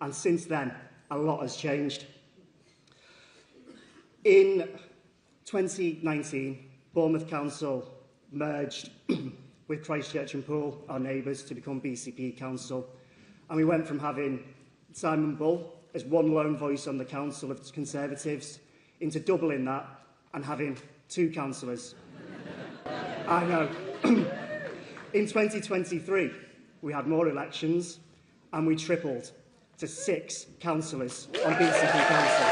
and since then, a lot has changed. In 2019, Bournemouth Council merged with Christchurch and Poole, our neighbours, to become BCP Council. And we went from having Simon Bull as one lone voice on the Council of Conservatives into doubling that and having 2 councillors. I know. In 2023, we had more elections and we tripled to 6 councillors on BCP Council.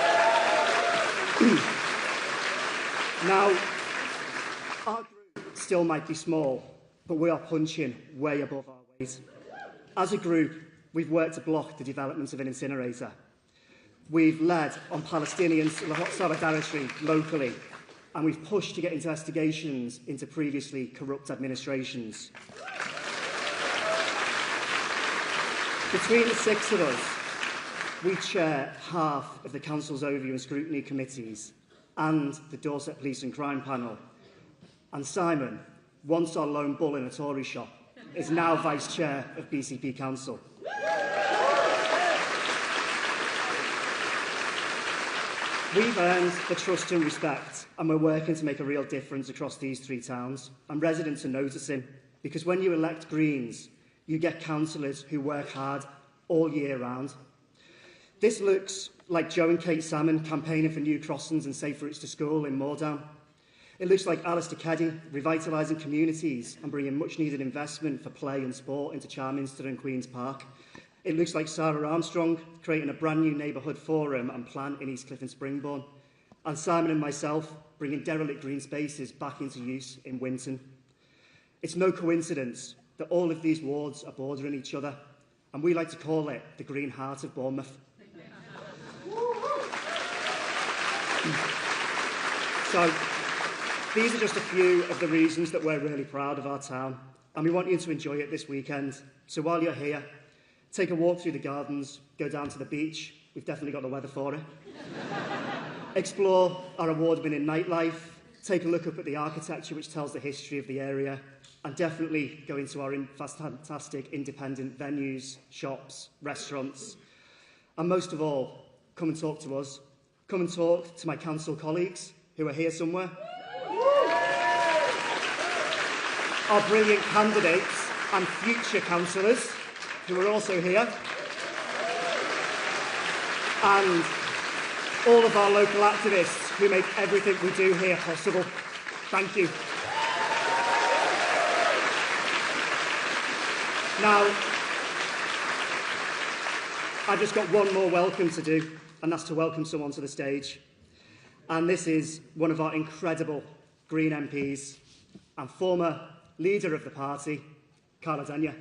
Now, our group still might be small, but we are punching way above our weight. As a group, we've worked to block the development of an incinerator. We've led on Palestinian solidarity locally, and we've pushed to get investigations into previously corrupt administrations. Between the 6 of us, we chair half of the Council's Overview and Scrutiny Committees and the Dorset Police and Crime Panel. And Simon, once our lone bull in a Tory shop, is now Vice Chair of BCP Council. We've earned the trust and respect, and we're working to make a real difference across these 3 towns. And residents are noticing, because when you elect Greens, you get councillors who work hard all year round. This looks like Joe and Kate Salmon campaigning for new crossings and safe routes to school in Moordown. It looks like Alistair Keddy revitalising communities and bringing much-needed investment for play and sport into Charminster and Queen's Park. It looks like Sarah Armstrong creating a brand new neighbourhood forum and plan in Eastcliff and Springbourne. And Simon and myself bringing derelict green spaces back into use in Winton. It's no coincidence that all of these wards are bordering each other, and we like to call it the Green Heart of Bournemouth. So, these are just a few of the reasons that we're really proud of our town, and we want you to enjoy it this weekend. So while you're here, take a walk through the gardens, go down to the beach. We've definitely got the weather for it. Explore our award-winning nightlife. Take a look up at the architecture which tells the history of the area, and definitely go into our fantastic independent venues, shops, restaurants. And most of all, come and talk to us. Come and talk to my council colleagues who are here somewhere. Our brilliant candidates and future councillors who are also here. And all of our local activists who make everything we do here possible. Thank you. Now, I've just got one more welcome to do, and that's to welcome someone to the stage. And this is one of our incredible Green MPs and former leader of the party, Carla Denyer.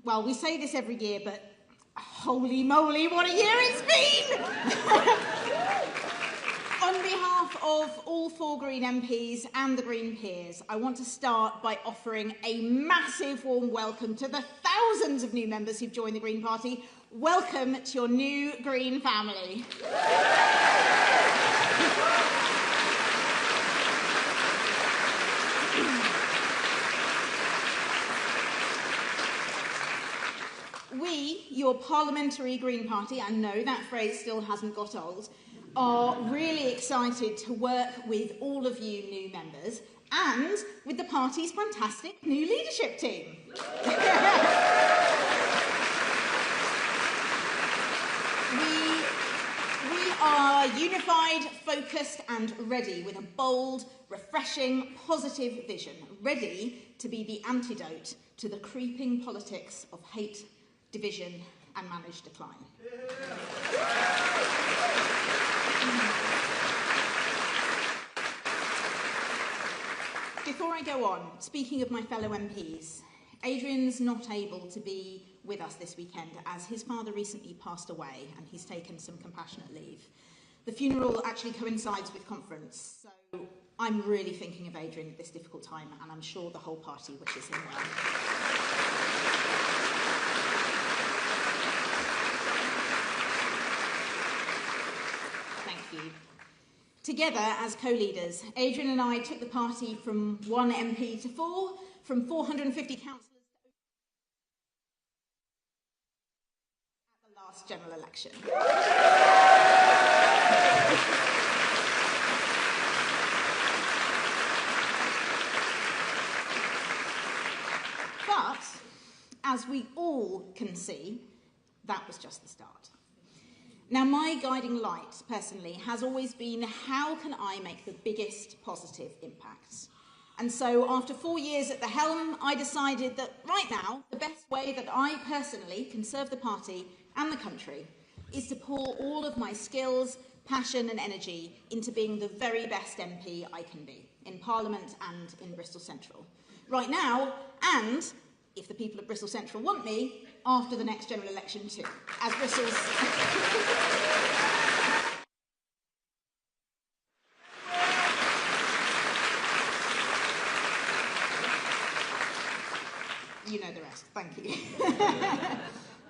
Well, we say this every year, but holy moly, what a year it's been! On behalf of all 4 Green MPs and the Green peers, I want to start by offering a massive warm welcome to the thousands of new members who've joined the Green Party. Welcome to your new Green family. We, your parliamentary Green Party, and no, that phrase still hasn't got old, are really excited to work with all of you new members and with the party's fantastic new leadership team. We are unified, focused and ready with a bold, refreshing, positive vision, ready to be the antidote to the creeping politics of hate, division and managed decline. Before I go on, speaking of my fellow MPs, Adrian's not able to be with us this weekend, as his father recently passed away and he's taken some compassionate leave. The funeral actually coincides with conference, so I'm really thinking of Adrian at this difficult time, and I'm sure the whole party wishes him well. Thank you. Together, as co-leaders, Adrian and I took the party from 1 MP to 4, from 450 councillors at the last general election. But, as we all can see, that was just the start. Now, my guiding light, personally, has always been, how can I make the biggest positive impacts? And so, after 4 years at the helm, I decided that right now, the best way that I personally can serve the party and the country is to pour all of my skills, passion and energy into being the very best MP I can be, in Parliament and in Bristol Central. Right now, and, if the people of Bristol Central want me, after the next general election too, as Bristol's... You know the rest, thank you.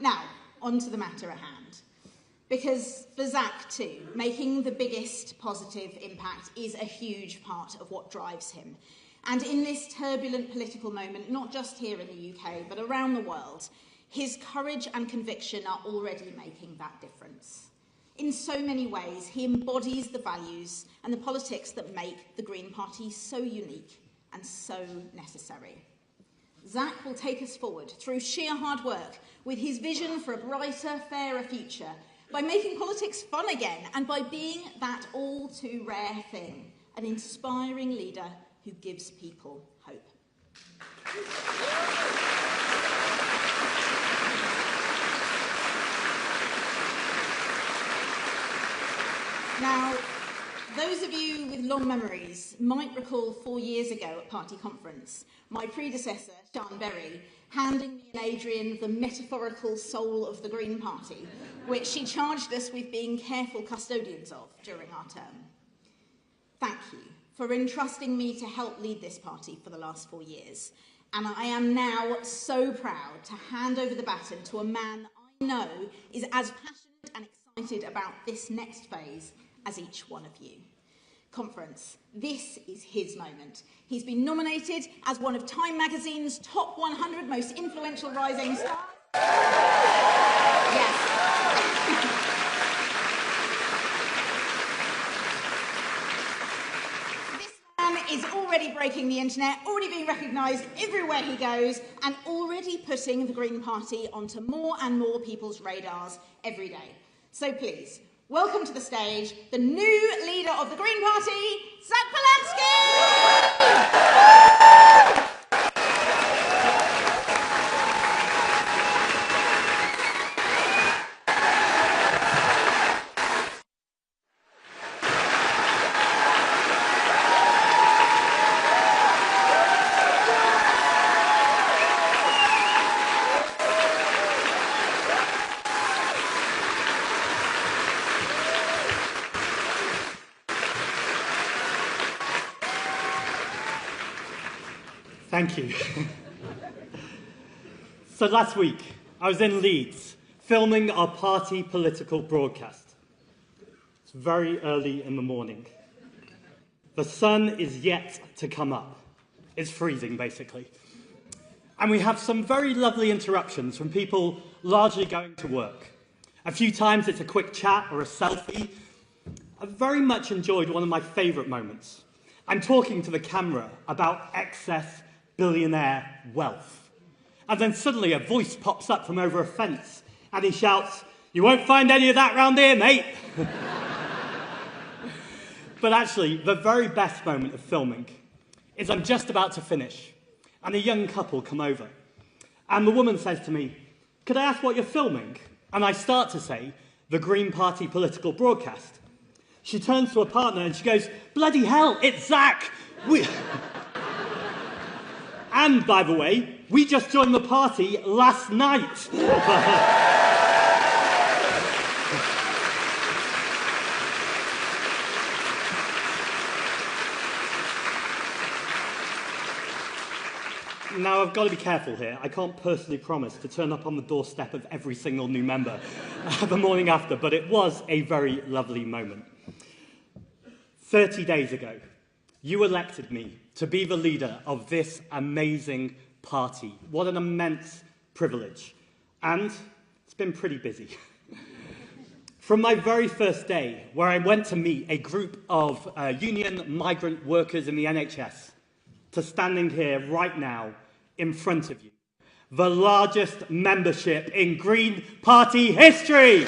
Now, on to the matter at hand. Because for Zack too, making the biggest positive impact is a huge part of what drives him. And in this turbulent political moment, not just here in the UK, but around the world, his courage and conviction are already making that difference. In so many ways, he embodies the values and the politics that make the Green Party so unique and so necessary. Zack will take us forward through sheer hard work with his vision for a brighter, fairer future, by making politics fun again and by being that all too rare thing, an inspiring leader who gives people hope. Now, those of you with long memories might recall 4 years ago at party conference, my predecessor, Sian Berry, handing me and Adrian the metaphorical soul of the Green Party, which she charged us with being careful custodians of during our term. Thank you for entrusting me to help lead this party for the last 4 years. And I am now so proud to hand over the baton to a man I know is as passionate and excited about this next phase as each one of you. Conference, this is his moment. He's been nominated as one of Time magazine's top 100 most influential rising stars. Yes. Is already breaking the internet, already being recognised everywhere he goes, and already putting the Green Party onto more and more people's radars every day. So please, welcome to the stage the new leader of the Green Party, Zack Polanski! Thank you. So last week, I was in Leeds, filming our party political broadcast. It's very early in the morning. The sun is yet to come up. It's freezing, basically. And we have some very lovely interruptions from people largely going to work. A few times it's a quick chat or a selfie. I very much enjoyed one of my favourite moments. I'm talking to the camera about excess billionaire wealth. And then suddenly a voice pops up from over a fence and he shouts, "You won't find any of that round here, mate." But actually, the very best moment of filming is I'm just about to finish and a young couple come over. And the woman says to me, "Could I ask what you're filming?" And I start to say, "The Green Party political broadcast." She turns to her partner and she goes, "Bloody hell, it's Zack!" And, by the way, We just joined the party last night. Now, I've got to be careful here. I can't personally promise to turn up on the doorstep of every single new member the morning after, but it was a very lovely moment. 30 days ago, you elected me to be the leader of this amazing party. What an immense privilege. And it's been pretty busy. From my very first day, where I went to meet a group of union migrant workers in the NHS, to standing here right now in front of you, the largest membership in Green Party history.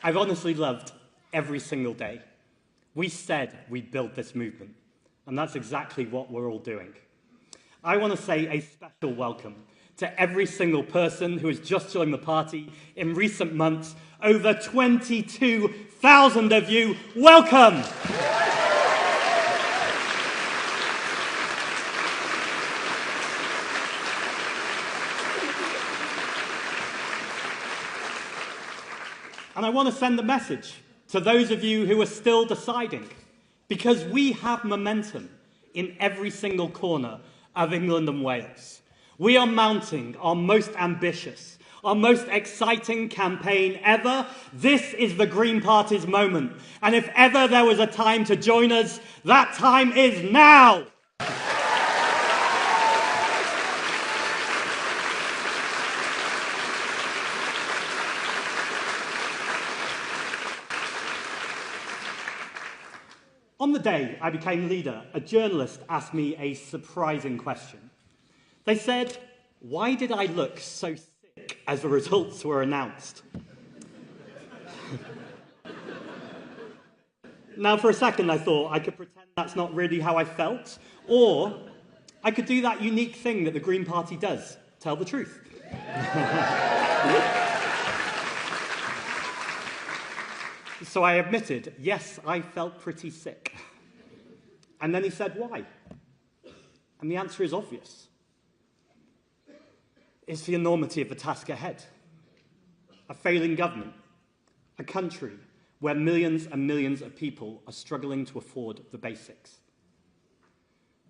I've honestly loved every single day. We said we'd build this movement, and that's exactly what we're all doing. I want to say a special welcome to every single person who has just joined the party in recent months. Over 22,000 of you, welcome! And I want to send a message to those of you who are still deciding, because we have momentum in every single corner of England and Wales. We are mounting our most ambitious, our most exciting campaign ever. This is the Green Party's moment. And if ever there was a time to join us, that time is now. On the day I became leader, a journalist asked me a surprising question. They said, "Why did I look so sick as the results were announced?" Now, for a second, I thought I could pretend that's not really how I felt, or I could do that unique thing that the Green Party does, tell the truth. So I admitted, yes, I felt pretty sick. And then he said, why? And the answer is obvious. It's the enormity of the task ahead. A failing government, a country where millions and millions of people are struggling to afford the basics.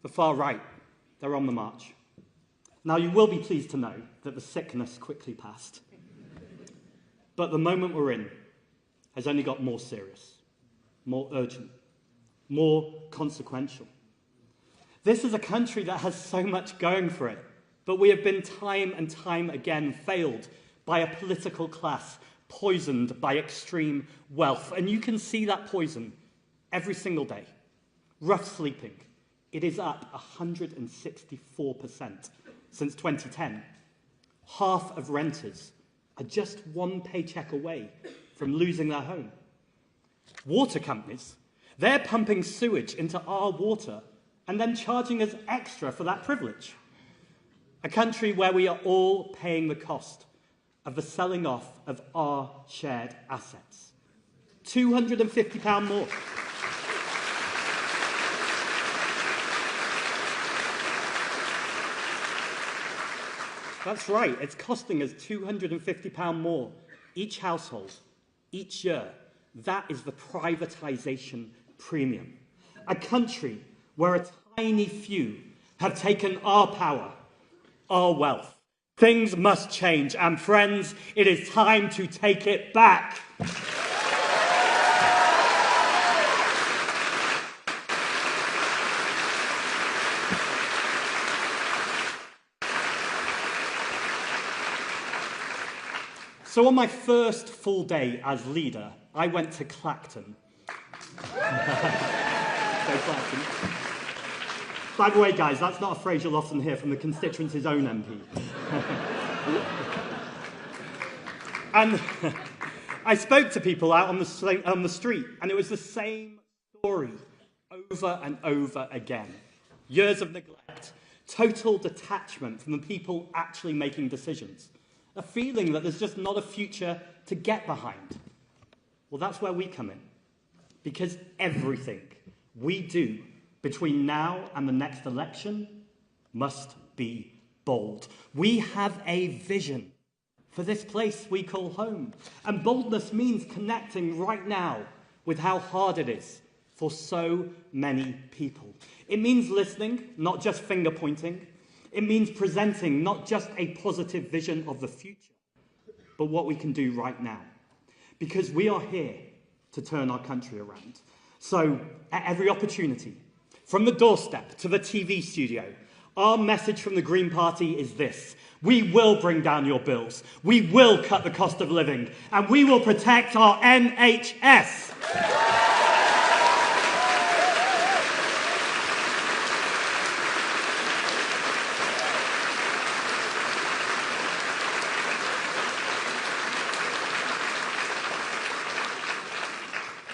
The far right, they're on the march. Now, you will be pleased to know that the sickness quickly passed. But the moment we're in has only got more serious, more urgent, more consequential. This is a country that has so much going for it, but we have been time and time again failed by a political class poisoned by extreme wealth. And you can see that poison every single day. Rough sleeping, it is up 164% since 2010. Half of renters are just one paycheck away from losing their home. Water companies, they're pumping sewage into our water and then charging us extra for that privilege. A country where we are all paying the cost of the selling off of our shared assets. £250 more. That's right, it's costing us £250 more each household, each year. That is the privatisation premium. A country where a tiny few have taken our power, our wealth. Things must change, and friends, it is time to take it back. So on my first full day as leader, I went to Clacton. By the way, guys, that's not a phrase you'll often hear from the constituency's own MP. And I spoke to people out on the street, and it was the same story over and over again. Years of neglect, total detachment from the people actually making decisions, a feeling that there's just not a future to get behind. Well, that's where we come in, because everything we do between now and the next election must be bold. We have a vision for this place we call home, and boldness means connecting right now with how hard it is for so many people. It means listening, not just finger pointing. It means presenting not just a positive vision of the future, but what we can do right now. Because we are here to turn our country around. So, at every opportunity, from the doorstep to the TV studio, our message from the Green Party is this: we will bring down your bills, we will cut the cost of living, and we will protect our NHS.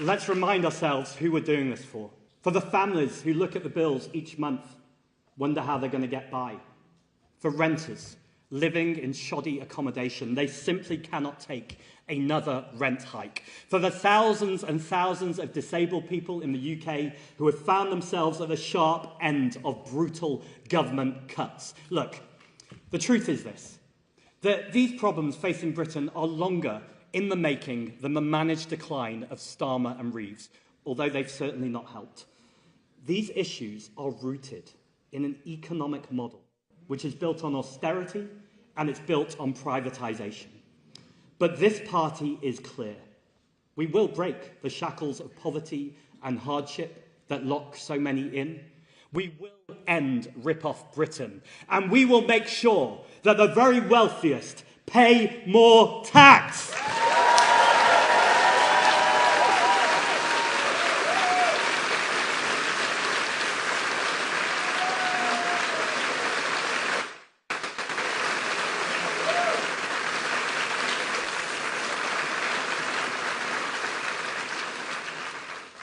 Let's remind ourselves who we're doing this for. For the families who look at the bills each month, wonder how they're going to get by. For renters living in shoddy accommodation, they simply cannot take another rent hike. For the thousands and thousands of disabled people in the UK who have found themselves at the sharp end of brutal government cuts. Look, the truth is this, that these problems facing Britain are longer in the making than the managed decline of Starmer and Reeves, although they've certainly not helped. These issues are rooted in an economic model which is built on austerity and it's built on privatisation. But this party is clear. We will break the shackles of poverty and hardship that lock so many in. We will end rip-off Britain, and we will make sure that the very wealthiest pay more tax.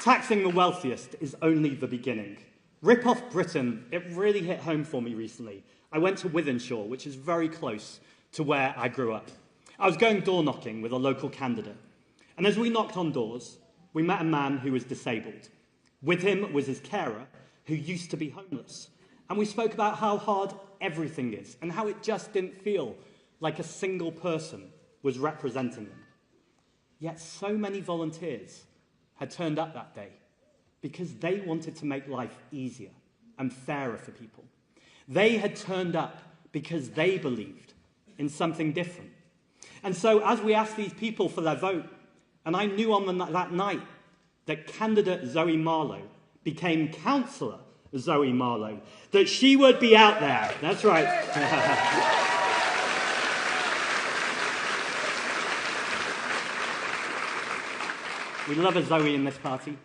Taxing the wealthiest is only the beginning. Rip off Britain, it really hit home for me recently. I went to Wythenshawe, which is very close to where I grew up. I was going door knocking with a local candidate. And as we knocked on doors, we met a man who was disabled. With him was his carer, who used to be homeless. And we spoke about how hard everything is and how it just didn't feel like a single person was representing them. Yet so many volunteers had turned up that day because they wanted to make life easier and fairer for people. They had turned up because they believed in something different. And so as we asked these people for their vote, and I knew on that night that candidate Zoe Marlowe became Councillor Zoe Marlowe, that she would be out there. That's right. We love a Zoe in this party.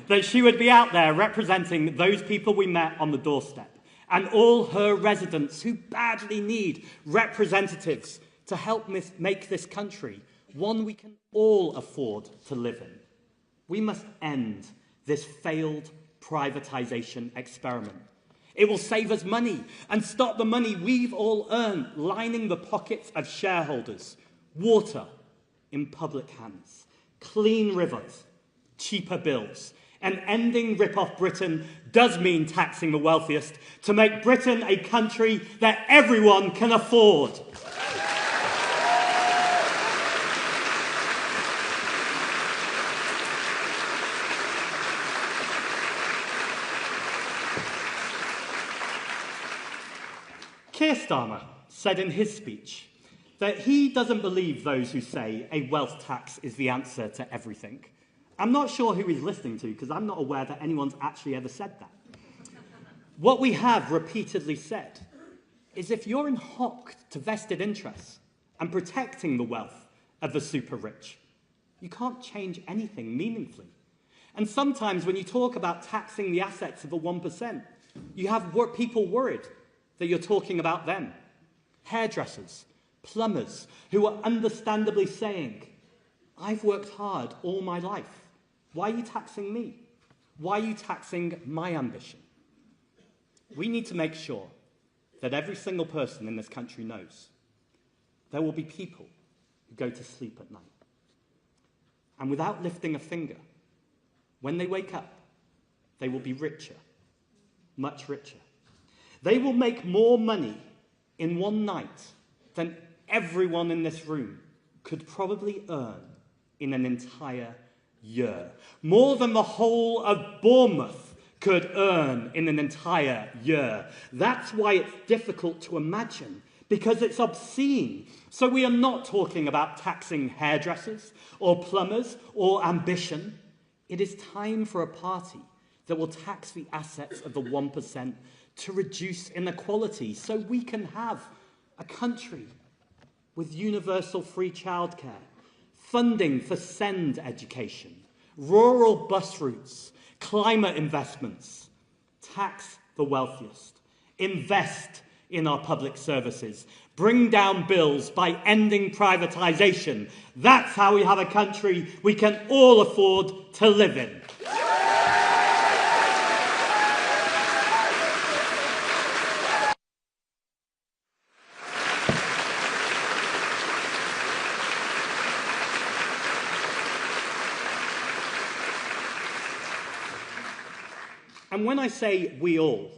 That she would be out there representing those people we met on the doorstep and all her residents who badly need representatives to help make this country one we can all afford to live in. We must end this failed privatisation experiment. It will save us money and stop the money we've all earned lining the pockets of shareholders. Water in public hands. Clean rivers, cheaper bills, and ending rip-off Britain does mean taxing the wealthiest to make Britain a country that everyone can afford. Keir Starmer said in his speech that he doesn't believe those who say a wealth tax is the answer to everything. I'm not sure who he's listening to because I'm not aware that anyone's actually ever said that. What we have repeatedly said is if you're in hock to vested interests and protecting the wealth of the super rich, you can't change anything meaningfully. And sometimes when you talk about taxing the assets of the 1%, you have people worried that you're talking about them. Hairdressers, plumbers, who are understandably saying, I've worked hard all my life. Why are you taxing me? Why are you taxing my ambition? We need to make sure that every single person in this country knows there will be people who go to sleep at night. And without lifting a finger, when they wake up, they will be richer, much richer. They will make more money in one night than everyone in this room could probably earn in an entire year. More than the whole of Bournemouth could earn in an entire year. That's why it's difficult to imagine, because it's obscene. So we are not talking about taxing hairdressers or plumbers or ambition. It is time for a party that will tax the assets of the 1% to reduce inequality so we can have a country with universal free childcare, funding for SEND education, rural bus routes, climate investments, tax the wealthiest, invest in our public services, bring down bills by ending privatisation. That's how we have a country we can all afford to live in. And when I say we all,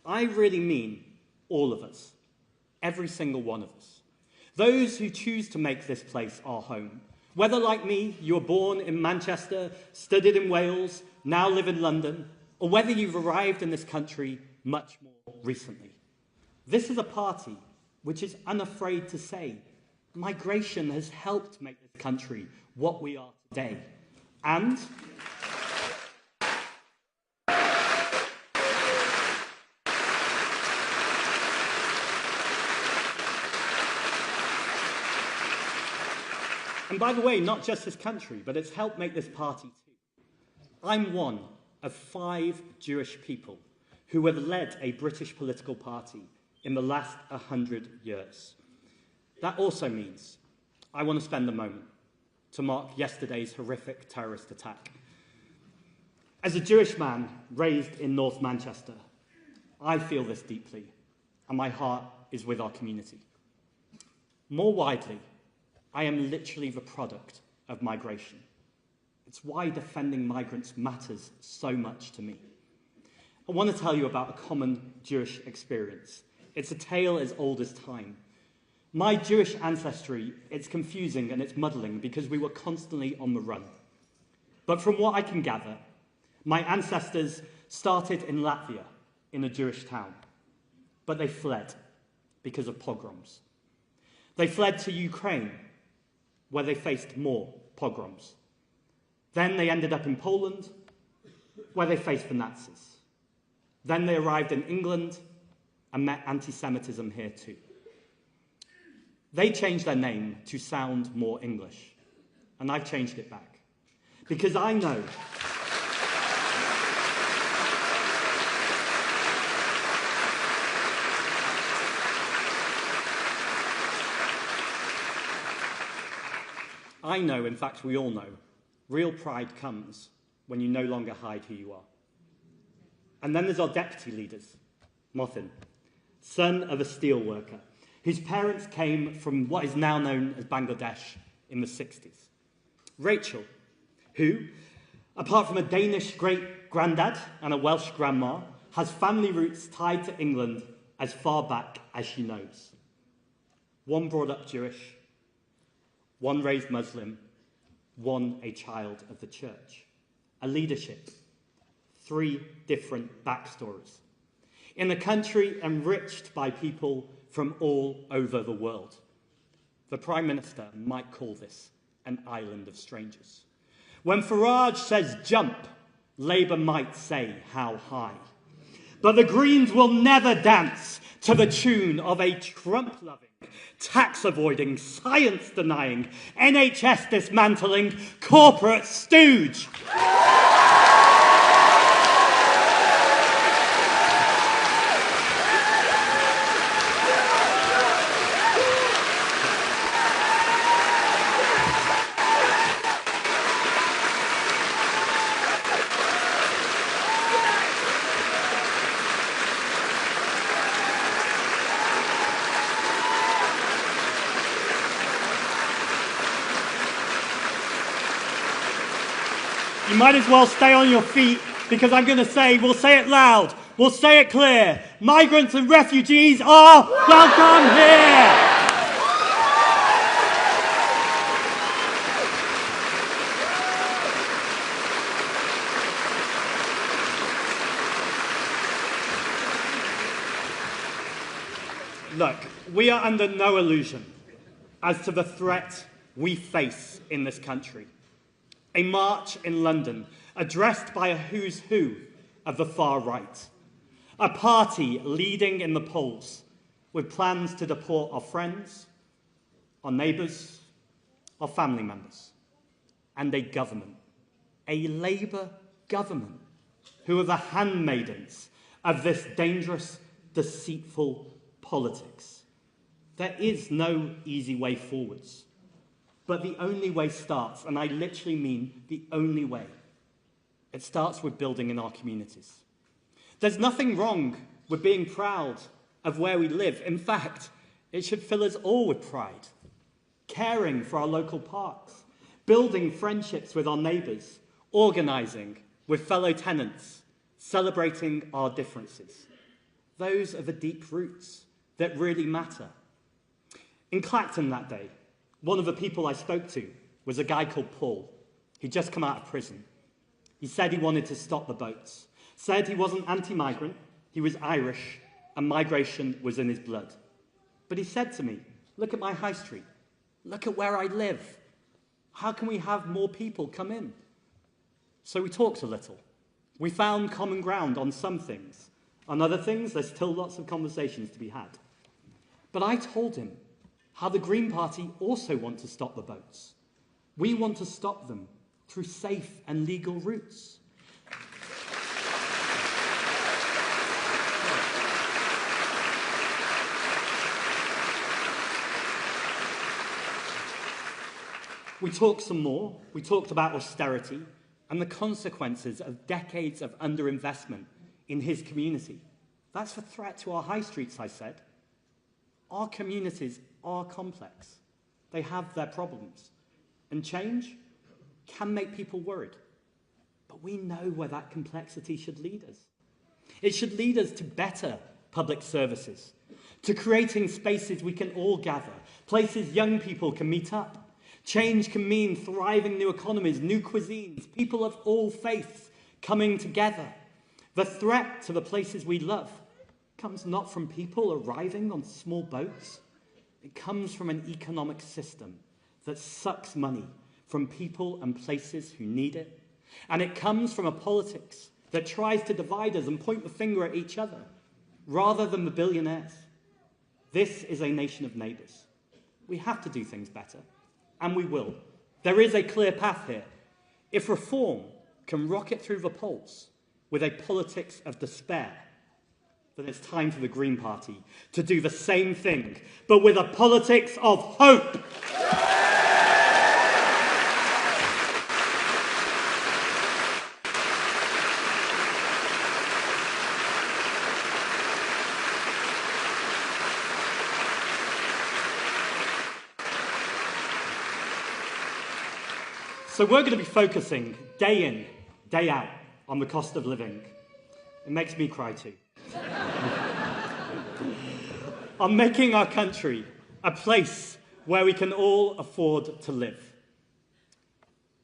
I really mean all of us, every single one of us. Those who choose to make this place our home, whether like me, you were born in Manchester, studied in Wales, now live in London, or whether you've arrived in this country much more recently. This is a party which is unafraid to say migration has helped make this country what we are today. And by the way, not just this country, but it's helped make this party too. I'm one of 5 Jewish people who have led a British political party in the last 100 years. That also means I want to spend a moment to mark yesterday's horrific terrorist attack. As a Jewish man raised in North Manchester, I feel this deeply, and my heart is with our community. More widely, I am literally the product of migration. It's why defending migrants matters so much to me. I want to tell you about a common Jewish experience. It's a tale as old as time. My Jewish ancestry, it's confusing and it's muddling because we were constantly on the run. But from what I can gather, my ancestors started in Latvia, in a Jewish town. But they fled because of pogroms. They fled to Ukraine, where they faced more pogroms. Then they ended up in Poland, where they faced the Nazis. Then they arrived in England and met anti-Semitism here too. They changed their name to sound more English, and I've changed it back. Because I know in fact we all know, real pride comes when you no longer hide who you are. And then there's our deputy leaders, Mothin, son of a steel worker, whose parents came from what is now known as Bangladesh in the 60s. Rachel, who, apart from a Danish great-granddad and a Welsh grandma, has family roots tied to England as far back as she knows. One brought up Jewish, one raised Muslim, one a child of the church. A leadership, 3 different backstories. In a country enriched by people from all over the world. The Prime Minister might call this an island of strangers. When Farage says jump, Labour might say how high. But the Greens will never dance to the tune of a Trump-loving, tax-avoiding, science-denying, NHS-dismantling corporate stooge. You might as well stay on your feet, because I'm going to say, we'll say it loud, we'll say it clear, migrants and refugees are welcome here! Look, we are under no illusion as to the threat we face in this country. A march in London addressed by a who's who of the far right. A party leading in the polls with plans to deport our friends, our neighbours, our family members. And a government, a Labour government, who are the handmaidens of this dangerous, deceitful politics. There is no easy way forwards. But the only way starts, and I literally mean the only way, it starts with building in our communities. There's nothing wrong with being proud of where we live. In fact, it should fill us all with pride. Caring for our local parks, building friendships with our neighbours, organising with fellow tenants, celebrating our differences. Those are the deep roots that really matter. In Clacton that day, one of the people I spoke to was a guy called Paul. He'd just come out of prison. He said he wanted to stop the boats, said he wasn't anti-migrant, he was Irish, and migration was in his blood. But he said to me, look at my high street, look at where I live. How can we have more people come in? So we talked a little. We found common ground on some things. On other things, there's still lots of conversations to be had. But I told him how the Green Party also want to stop the boats. We want to stop them through safe and legal routes. We talked some more. We talked about austerity and the consequences of decades of underinvestment in his community. That's a threat to our high streets, I said. Our communities are complex. They have their problems. And change can make people worried. But we know where that complexity should lead us. It should lead us to better public services, to creating spaces we can all gather, places young people can meet up. Change can mean thriving new economies, new cuisines, people of all faiths coming together. The threat to the places we love comes not from people arriving on small boats. It comes from an economic system that sucks money from people and places who need it. And it comes from a politics that tries to divide us and point the finger at each other, rather than the billionaires. This is a nation of neighbours. We have to do things better, and we will. There is a clear path here. If reform can rocket through the polls with a politics of despair, then it's time for the Green Party to do the same thing, but with a politics of hope. So we're going to be focusing day in, day out on the cost of living. It makes me cry too. On making our country a place where we can all afford to live.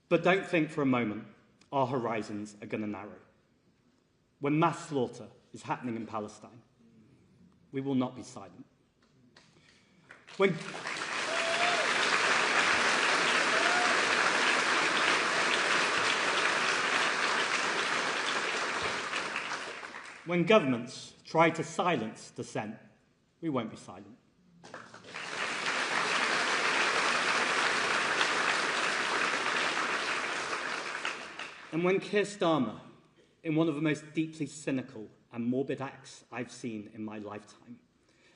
But don't think for a moment our horizons are going to narrow. When mass slaughter is happening in Palestine, we will not be silent. When governments try to silence dissent, we won't be silent. And when Keir Starmer, in one of the most deeply cynical and morbid acts I've seen in my lifetime,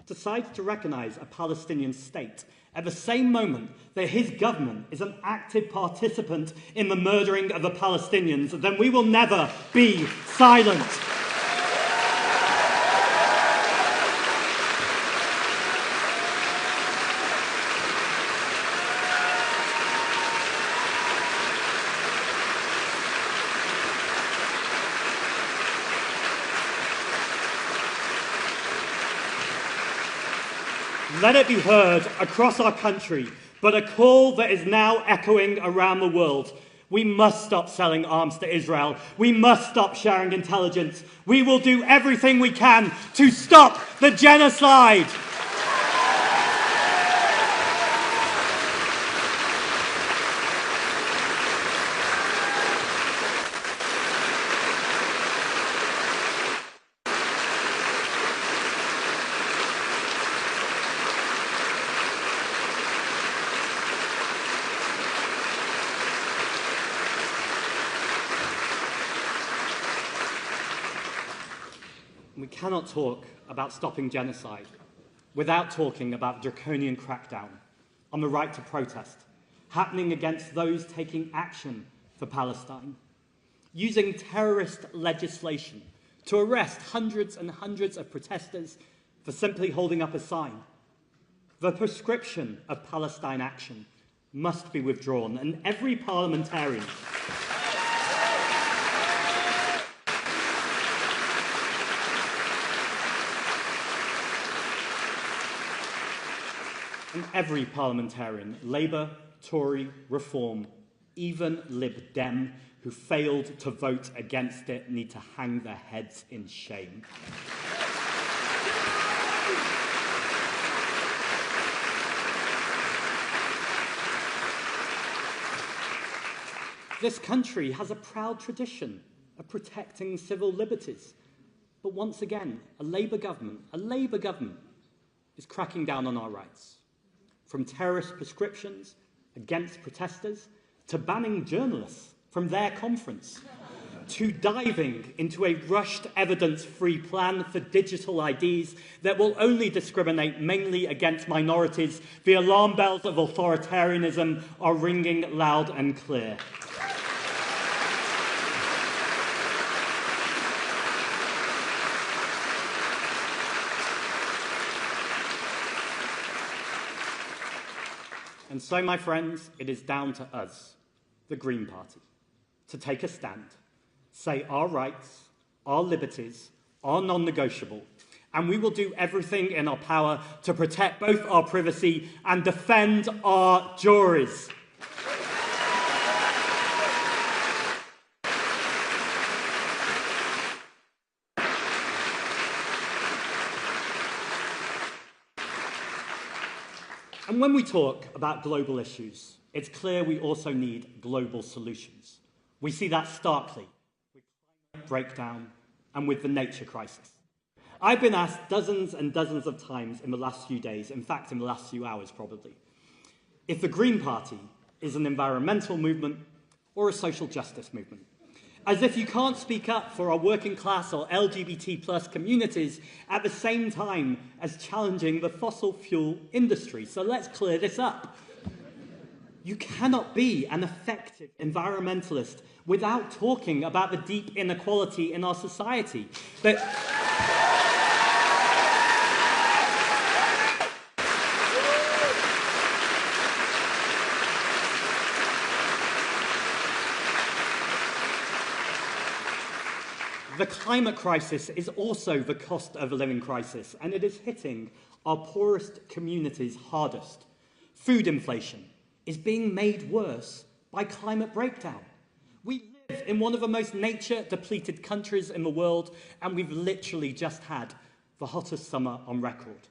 decides to recognise a Palestinian state at the same moment that his government is an active participant in the murdering of the Palestinians, then we will never be silent. Let it be heard across our country, but a call that is now echoing around the world. We must stop selling arms to Israel. We must stop sharing intelligence. We will do everything we can to stop the genocide. We cannot talk about stopping genocide without talking about draconian crackdown on the right to protest, happening against those taking action for Palestine, using terrorist legislation to arrest hundreds and hundreds of protesters for simply holding up a sign. The prescription of Palestine action must be withdrawn, and every parliamentarian Labour, Tory, Reform, even Lib Dem, who failed to vote against it, need to hang their heads in shame. This country has a proud tradition of protecting civil liberties. But once again, a Labour government is cracking down on our rights. From terrorist prescriptions against protesters, to banning journalists from their conference, to diving into a rushed evidence-free plan for digital IDs that will only discriminate mainly against minorities. The alarm bells of authoritarianism are ringing loud and clear. And so, my friends, it is down to us, the Green Party, to take a stand, say our rights, our liberties are non-negotiable, and we will do everything in our power to protect both our privacy and defend our juries. And when we talk about global issues, it's clear we also need global solutions. We see that starkly with climate breakdown and with the nature crisis. I've been asked dozens and dozens of times in the last few days, in fact in the last few hours probably, if the Green Party is an environmental movement or a social justice movement. As if you can't speak up for our working class or LGBT+ communities at the same time as challenging the fossil fuel industry. So let's clear this up. You cannot be an effective environmentalist without talking about the deep inequality in our society. The climate crisis is also the cost of a living crisis, and it is hitting our poorest communities hardest. Food inflation is being made worse by climate breakdown. We live in one of the most nature-depleted countries in the world, and we've literally just had the hottest summer on record.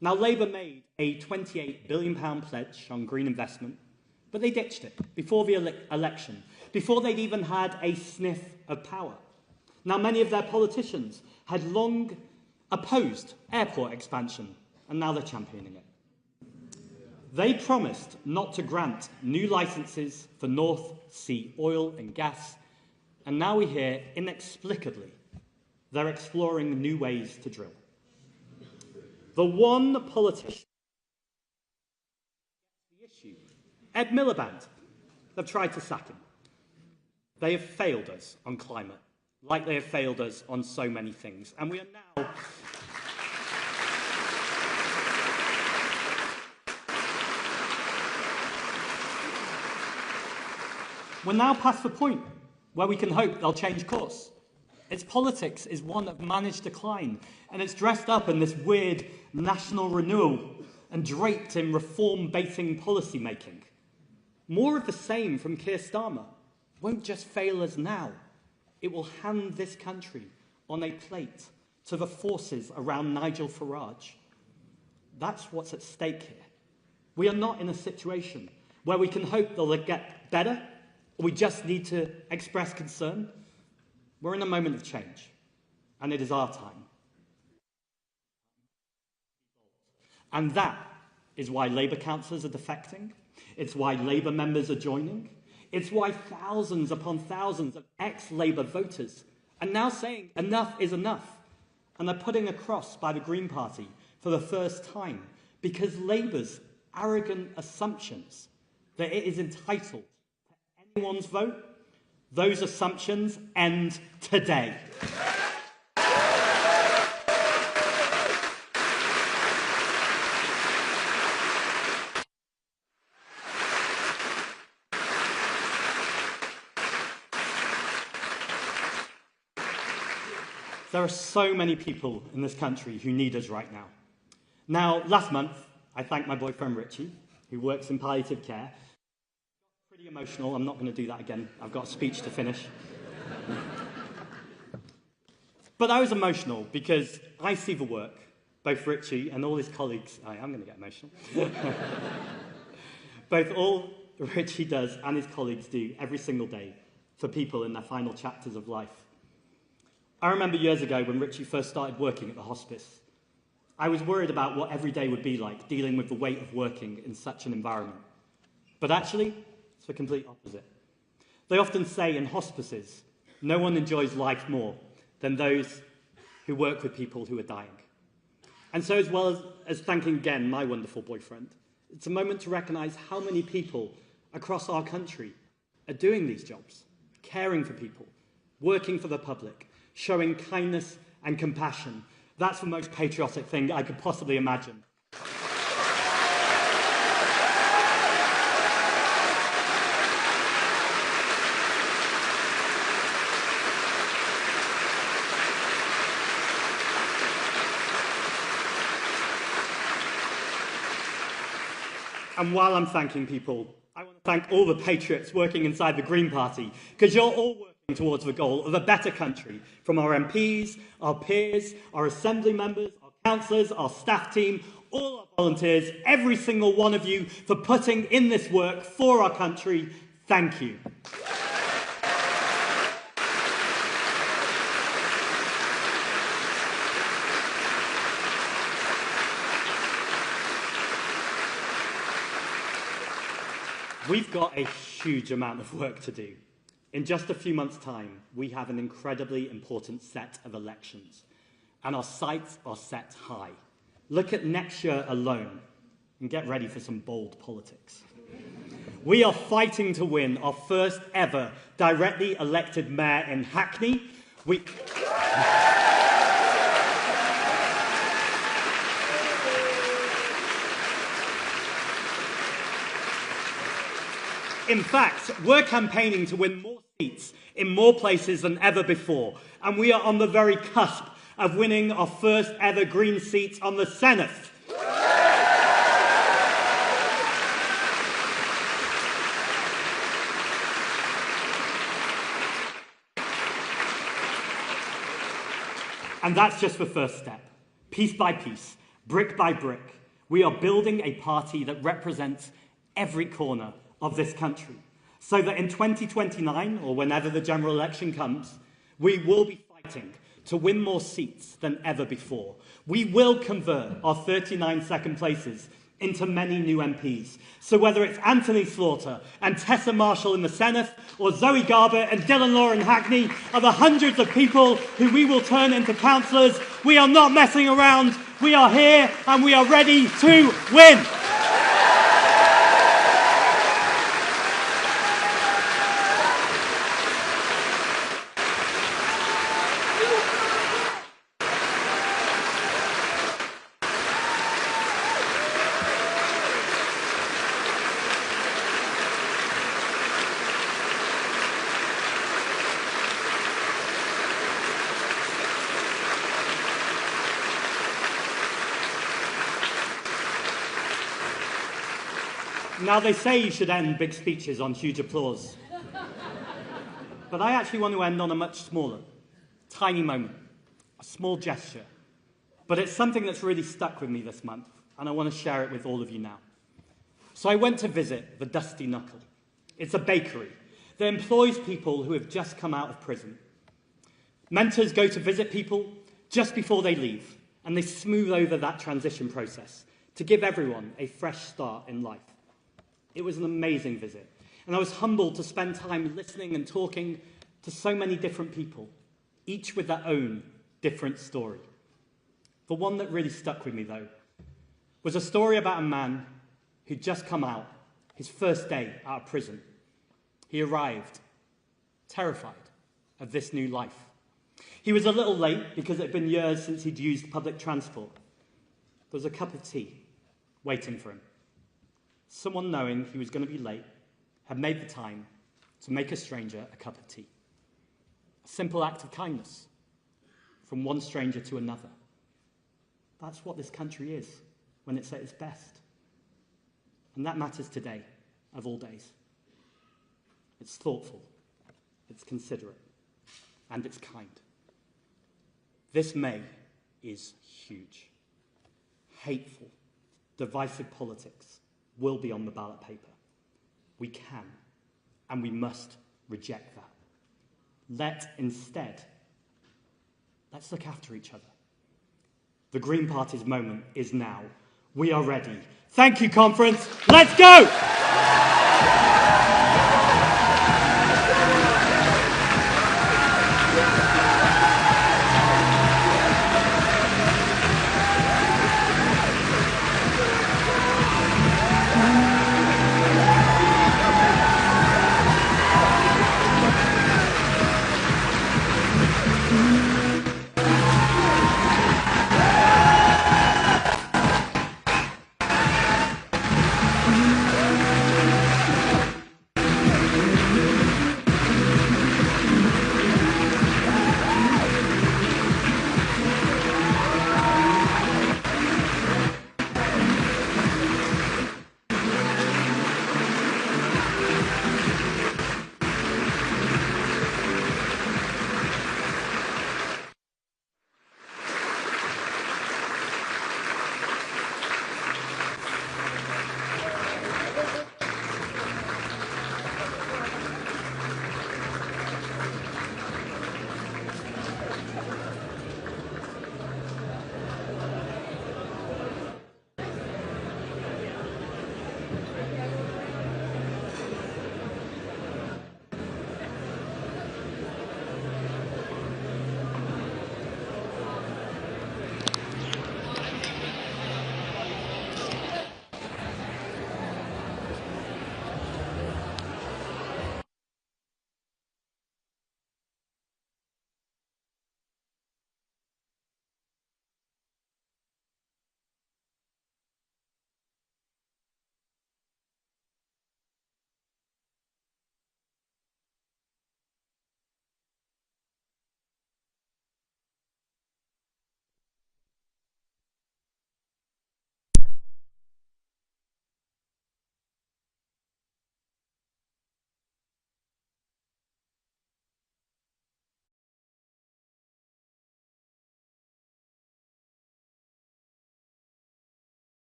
Now, Labour made a £28 billion pledge on green investment, but they ditched it before the election, before they'd even had a sniff of power. Now, many of their politicians had long opposed airport expansion, and now they're championing it. They promised not to grant new licences for North Sea oil and gas, and now we hear, inexplicably, they're exploring new ways to drill. The one politician the issue, Ed Miliband, they've tried to sack him. They have failed us on climate, like they have failed us on so many things. And we are now past the point where we can hope they'll change course. Its politics is one of managed decline, and it's dressed up in this weird national renewal and draped in reform-baiting policy-making. More of the same from Keir Starmer won't just fail us now. It will hand this country on a plate to the forces around Nigel Farage. That's what's at stake here. We are not in a situation where we can hope they'll get better, or we just need to express concern. We're in a moment of change, and it is our time. And that is why Labour councillors are defecting. It's why Labour members are joining. It's why thousands upon thousands of ex-Labour voters are now saying enough is enough, and they're putting a cross by the Green Party for the first time because Labour's arrogant assumptions that it is entitled to anyone's vote, those assumptions end today. There are so many people in this country who need us right now. Now, last month, I thanked my boyfriend Richie, who works in palliative care. Pretty emotional. I'm not going to do that again. I've got a speech to finish. But I was emotional because I see the work, both Richie and all his colleagues. I'm going to get emotional. Both all Richie does and his colleagues do every single day for people in their final chapters of life. I remember years ago when Richie first started working at the hospice. I was worried about what every day would be like, dealing with the weight of working in such an environment. But actually, it's the complete opposite. They often say in hospices, no one enjoys life more than those who work with people who are dying. And so as well as thanking again my wonderful boyfriend, it's a moment to recognise how many people across our country are doing these jobs, caring for people, working for the public, showing kindness and compassion. That's the most patriotic thing I could possibly imagine. And while I'm thanking people, I want to thank all the patriots working inside the Green Party, because you're all working towards the goal of a better country, from our MPs, our peers, our assembly members, our councillors, our staff team, all our volunteers, every single one of you for putting in this work for our country. Thank you. We've got a huge amount of work to do. In just a few months' time, we have an incredibly important set of elections, and our sights are set high. Look at next year alone, and get ready for some bold politics. We are fighting to win our first ever directly elected mayor in Hackney. In fact, we're campaigning to win more seats in more places than ever before, and we are on the very cusp of winning our first ever Green seats on the Senate. And that's just the first step. Piece by piece, brick by brick, we are building a party that represents every corner of this country, so that in 2029, or whenever the general election comes, we will be fighting to win more seats than ever before. We will convert our 39 second places into many new MPs. So whether it's Anthony Slaughter and Tessa Marshall in the Senate, or Zoe Garbutt and Dylan Law in Hackney, are the hundreds of people who we will turn into councillors. We are not messing around. We are here and we are ready to win. Now, they say you should end big speeches on huge applause. But I actually want to end on a much smaller, tiny moment, a small gesture. But it's something that's really stuck with me this month, and I want to share it with all of you now. So I went to visit the Dusty Knuckle. It's a bakery that employs people who have just come out of prison. Mentors go to visit people just before they leave, and they smooth over that transition process to give everyone a fresh start in life. It was an amazing visit, and I was humbled to spend time listening and talking to so many different people, each with their own different story. The one that really stuck with me, though, was a story about a man who'd just come out, his first day out of prison. He arrived, terrified of this new life. He was a little late because it had been years since he'd used public transport. There was a cup of tea waiting for him. Someone, knowing he was going to be late, had made the time to make a stranger a cup of tea. A simple act of kindness from one stranger to another. That's what this country is when it's at its best. And that matters today, of all days. It's thoughtful, it's considerate, and it's kind. This May is huge. Hateful, divisive politics will be on the ballot paper. We can and we must reject that. Let's look after each other. The Green Party's moment is now. We are ready. Thank you, conference. Let's go!